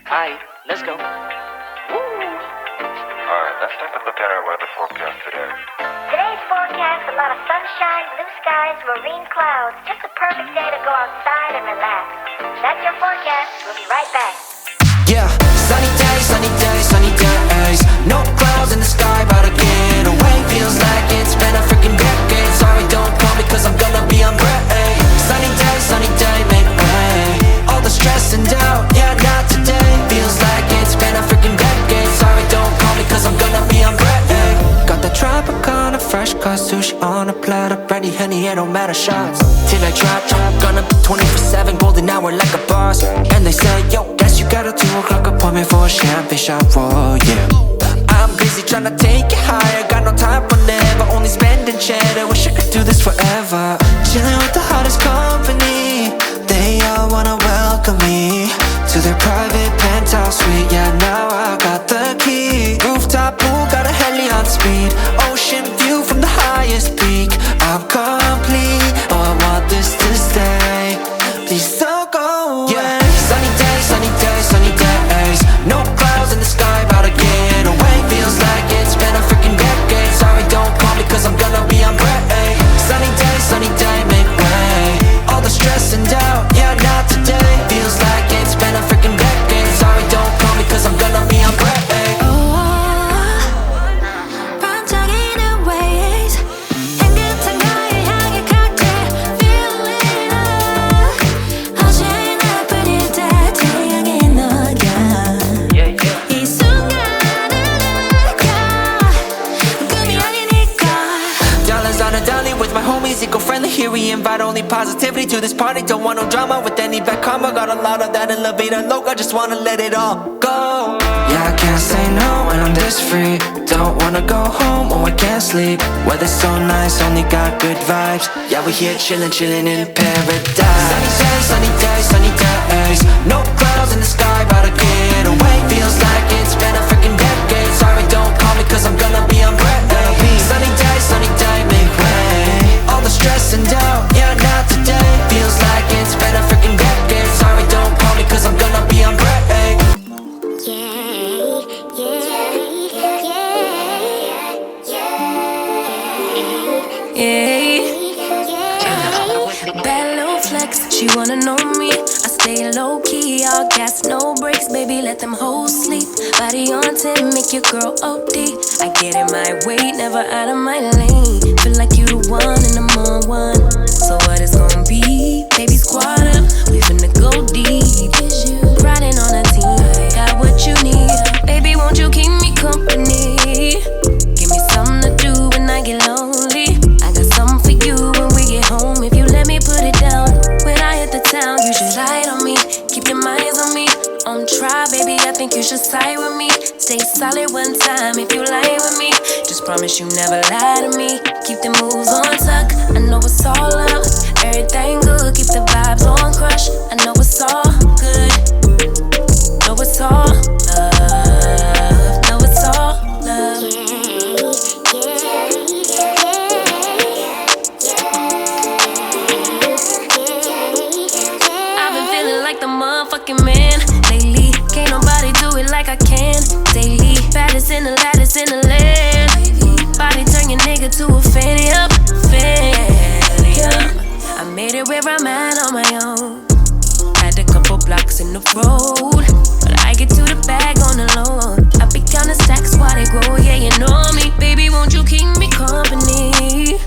Alright, let's go. Alright, let's take a look at our weather forecast today. Today's forecast, a lot of sunshine, blue skies, marine clouds. Just a perfect day to go outside and relax. That's your forecast. We'll be right back. Yeah, sunny days, sunny days, sunny days. No clouds in the sky, about to get away. Feels like it's been a freaking decade. Sorry, don't call me cause I'm gonna be on break. Sunny day, make way. All the stress and doubt, yeah, not today. Feels like it's been a freaking decade. Sorry, don't call me cause I'm gonna be on break. Got the Tropicana, fresh cut sushi on a platter. Brandy, Henny, it don't matter, shots till I drop. Gonna be 24/7, golden hour like a boss. And they say, yo, guess you got a 2 o'clock appointment for a champagne shot, whoa, yeah. I'm busy tryna take it higher. Got no time for never, only spending cheddar. Wish I could do this forever. Chilling with the hottest company. They all wanna welcome me to their private penthouse suite. Yeah, now I got the key. Rooftop pool, got a heli on speed. Ocean view from the highest peak. I'm complete, oh, I want this to stay. Please don't go away. Yeah. Sunny days, sunny days, sunny days. No clouds in the sky, about to get away. Feels like it's been a freaking decade. Sorry, don't call me cause I'm gonna be on break. Sunny day, make way. All the stress and doubt, yeah, not today. Feels like it's been a freaking decade. Sorry, don't call me cause I'm gonna be on break. 반짝이는 waves 향긋한 너의 향기 cocktail feeling up 어제나 뿐일 때 태양의 너야 이 순간을 느껴 꿈이 아니니까 Dollars on a dolly with my homies, eco-friendly. Here we invite only positivity to this party. Don't want no drama with any bad karma. Got a lot of that elevator logo, just wanna let it all go. Yeah, I can't say no when I'm this free. Don't wanna go home, oh I can't sleep. Weather's so nice, only got good vibes. Yeah, we here chillin', chillin' in paradise. Sunny days, sunny days. No clouds in the sky, about to get away. Feels like it's been a freaking decade. Sorry, don't call me cause I'm gonna be on break. Sunny day, make way. All the stress and doubt, yeah, not today. Feels like it's been a freaking decade. Sorry, don't call me cause I'm gonna be on break. Bad little flex, she wanna know me. I stay low key, all gas, no brakes. Baby, let them hoes sleep. Body on 10, make your girl OD. I get in my way, never out of my lane. Feel like you the one and I'm on one. So what it's gonna be? Baby, squad up, we finna go deep. Riding on a team, got what you need. Baby, won't you keep me company? Give me something to do when I get lonely. I got something for you when we get home. If you let me put it down, when I hit the town, you should ride on me. Keep your minds on me. On try, baby, I think you should side with me. Stay solid one time if you lie with me. Just promise you never lie to me. Keep the moves on tuck, I know it's all up. Everything good, keep the vibes on crush. I know it's all good, know it's all love, know it's all love. I've been feeling like the motherfucking man lately. Can't nobody do it like I can daily. Baddest in the lattice in the land. Body turn your nigga to a fanny up, fanny up. I made it where I'm at on my own. Had a couple blocks in the road, but I get to the bag on the low. I be counting stacks while they grow, yeah, you know me. Baby, won't you keep me company?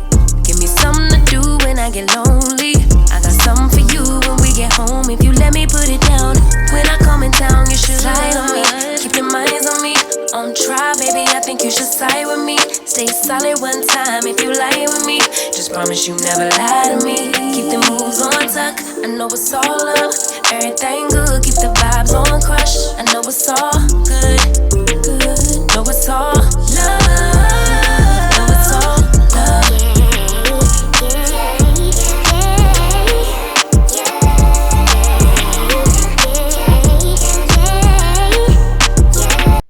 Give me something to do when I get lonely. I got something for you when we get home. If you let me put it down, when I come in town, you should slide on me. Keep your minds on me. On try, baby, I think you should side with me. Stay solid one time if you lie with me. Just promise you never lie to me. Keep the moves on tuck, I know it's all up. Everything good, keep the vibes on crush. I know it's all good, good. Know it's all love, know it's all love.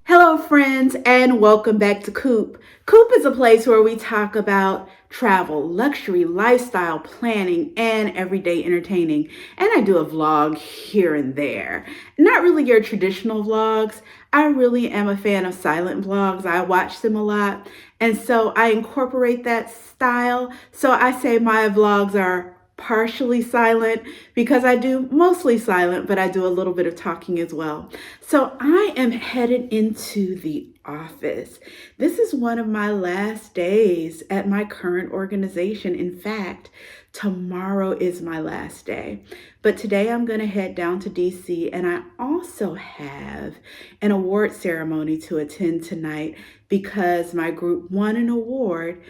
Hello friends and welcome back to Coop. Coop is a place where we talk about travel, luxury, lifestyle, planning, and everyday entertaining. And I do a vlog here and there. Not really your traditional vlogs. I really am a fan of silent vlogs. I watch them a lot. And so I incorporate that style. So I say my vlogs are partially silent because I do mostly silent, but I do a little bit of talking as well. So I am headed into the office. This is one of my last days at my current organization. In fact, tomorrow is my last day. But today I'm going to head down to DC, and I also have an award ceremony to attend tonight because my group won an award,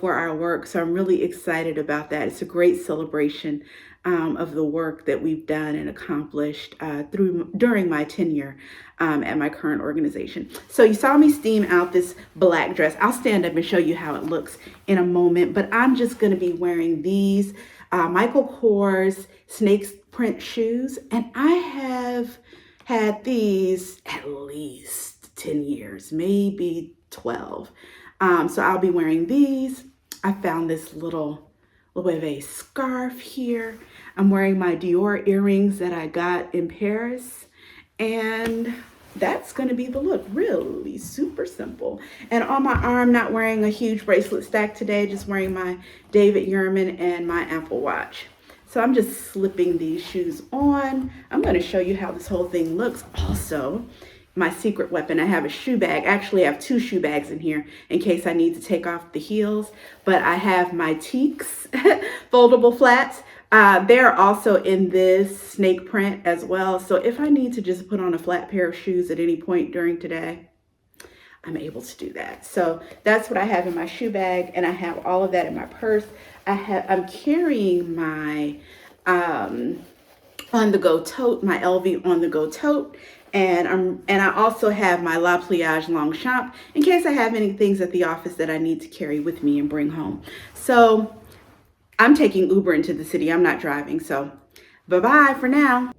for our work. So I'm really excited about that. It's a great celebration of the work that we've done and accomplished during my tenure at my current organization. So you saw me steam out this black dress. I'll stand up and show you how it looks in a moment, but I'm just going to be wearing these Michael Kors snake print shoes, and I have had these at least 10 years, maybe 12. So I'll be wearing these. I found this little bit of a scarf here. I'm wearing my Dior earrings that I got in Paris, and that's going to be the look. Really super simple. And on my arm, not wearing a huge bracelet stack today, just wearing my David Yurman and my Apple Watch. So I'm just slipping these shoes on. I'm going to show you how this whole thing looks. Also, my secret weapon, I have a shoe bag. Actually, I have 2 shoe bags in here in case I need to take off the heels. But I have my Teaks foldable flats. They're also in this snake print as well. So if I need to just put on a flat pair of shoes at any point during today, I'm able to do that. So that's what I have in my shoe bag, and I have all of that in my purse. I'm carrying my on-the-go tote, my LV on-the-go tote, and I also have my La Pliage Longchamp in case I have any things at the office that I need to carry with me and bring home. So I'm taking Uber into the city. I'm not driving. So bye-bye for now.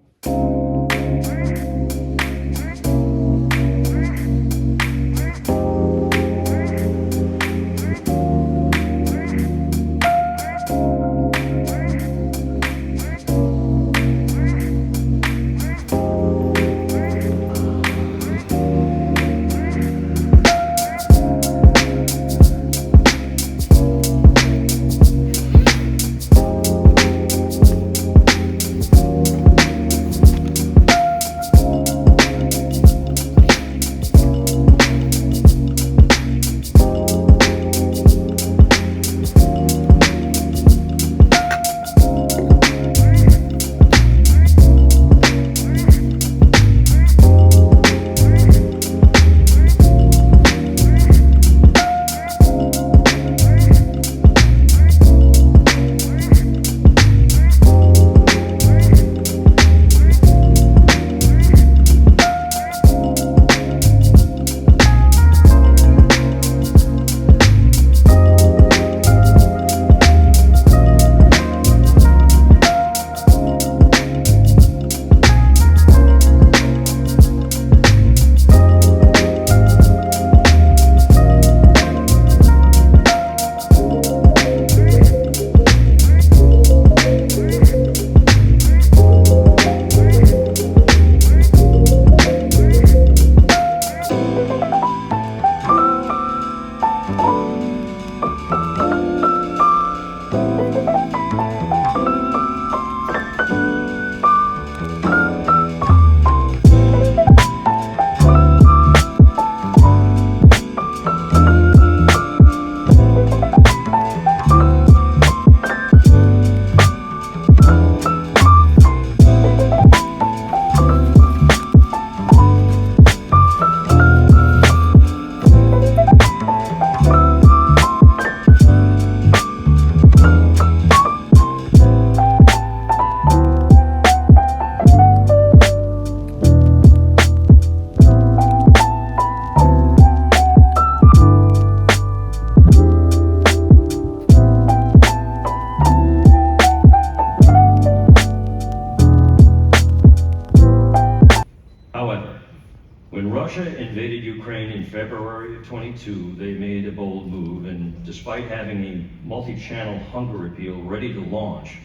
Russia invaded Ukraine in February of 22, they made a bold move, and despite having a multi-channel hunger appeal ready to launch,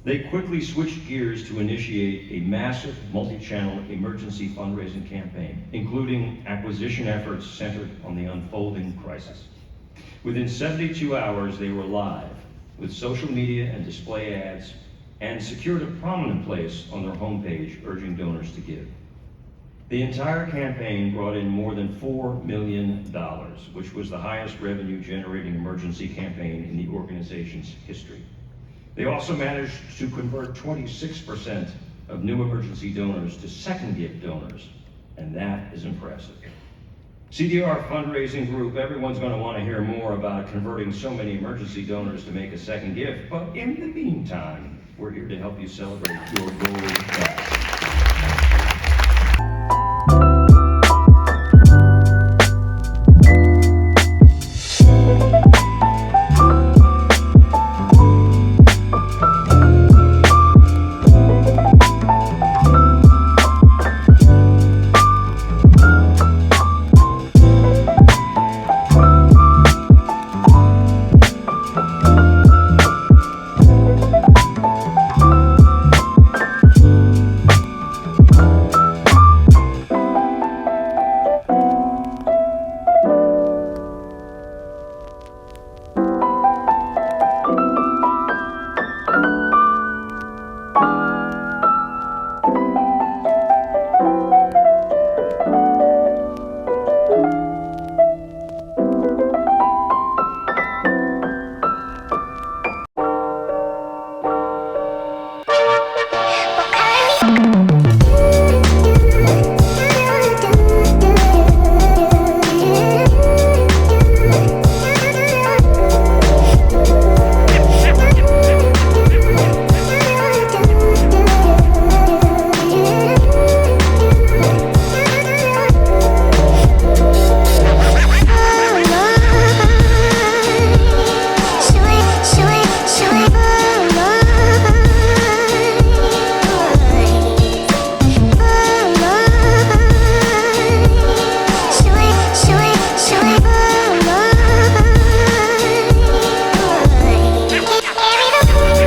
they quickly switched gears to initiate a massive multi-channel emergency fundraising campaign, including acquisition efforts centered on the unfolding crisis. Within 72 hours, they were live with social media and display ads, and secured a prominent place on their homepage urging donors to give. The entire campaign brought in more than $4 million, which was the highest revenue-generating emergency campaign in the organization's history. They also managed to convert 26% of new emergency donors to second gift donors, and that is impressive. CDR Fundraising Group, everyone's going to want to hear more about converting so many emergency donors to make a second gift, but in the meantime, we're here to help you celebrate your gold.